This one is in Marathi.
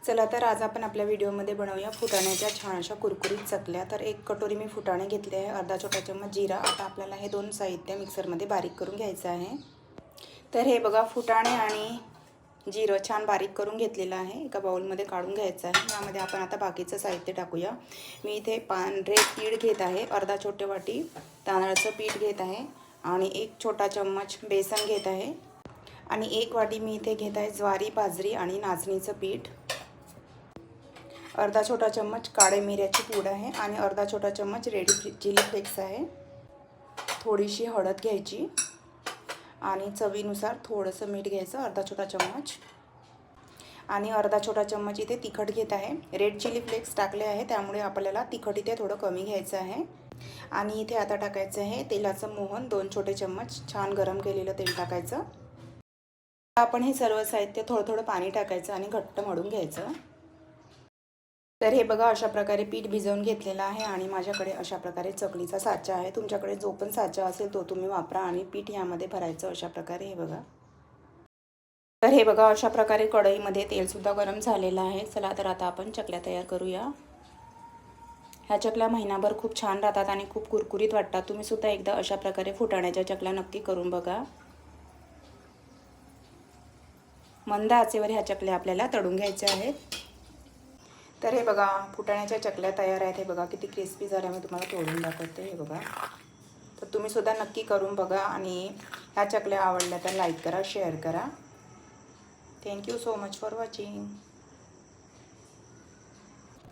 चला तर आज आपण आपल्या व्हिडिओमध्ये बनवूया फुटाण्याच्या छान अशा कुरकुरीत चकल्या। तर एक कटोरी मी फुटाणे घेतले आहे, अर्धा छोटा चम्मच जीरा। आता आपल्याला हे दोन साहित्य मिक्सरमध्ये बारीक करून घ्यायचं आहे। तर हे बघा, फुटाणे आणि जीरा छान बारीक करून घेतलेलं आहे, एका बाउलमध्ये काढून घ्यायचं आहे। यामध्ये आपण आता बाकीचं साहित्य टाकूया। मी इथे पांढरे तीळ घेत आहे, अर्धा छोटे वाटी तांदळाचं पीठ घेत आहे आणि एक छोटा चम्मच बेसन घेत आहे आणि एक वाटी मी इथे घेत आहे ज्वारी, बाजरी आणि नाचणीचं पीठ। अर्धा छोटा चम्मच काळे मिऱ्याची पूड आहे आणि अर्धा छोटा चम्मच रेड चिली फ्लेक्स आहे। थोडीशी हळद घ्यायची आणि चवीनुसार थोडंसं मीठ घ्यायचं, अर्धा छोटा चम्मच। आणि अर्धा छोटा चम्मच इथे तिखट घेत आहे। रेड चिली फ्लेक्स टाकले आहे त्यामुळे आपल्याला तिखट इथे थोडं कमी घ्यायचं आहे। आणि इथे आता टाकायचं आहे तेलाचं मोहन, 2 छोटे चम्मच छान गरम केलेलं तेल टाकायचं। आपण हे सर्व साहित्य थोडं थोडं पाणी टाकायचं आणि घट्ट मळून घ्यायचं। तर हे बघा, अशा प्रकारे पीठ भिजवून घेतलेलं आहे आणि माझ्याकडे अशा प्रकारे चकलीचा साचा आहे। तुमच्याकडे जो पण साचा असेल तो तुम्ही वापरा आणि पीठ यामध्ये भरायचं अशा प्रकारे। हे बघा, तर हे बघा, अशा प्रकारे कढईमध्ये तेलसुद्धा गरम झालेलं आहे। चला तर आता आपण चकल्या तयार करूया। ह्या चकल्या महिनाभर खूप छान राहतात आणि खूप कुरकुरीत वाटतात। तुम्ही सुद्धा एकदा अशा प्रकारे फुटाण्याच्या चकल्या नक्की करून बघा। मंद आचेवर ह्या चकल्या आपल्याला तळून घ्यायच्या आहेत। तर हे बघा, फुटाण्याच्या चकल्या तयार आहेत। हे बघा किती क्रिस्पी झाल्या, मी तुम्हाला तोडून दाखवते। हे बघा, तर तुम्ही सुद्धा नक्की करून बघा आणि ह्या चकल्या आवडल्या तर लाईक करा, शेअर करा। Thank you so much for watching.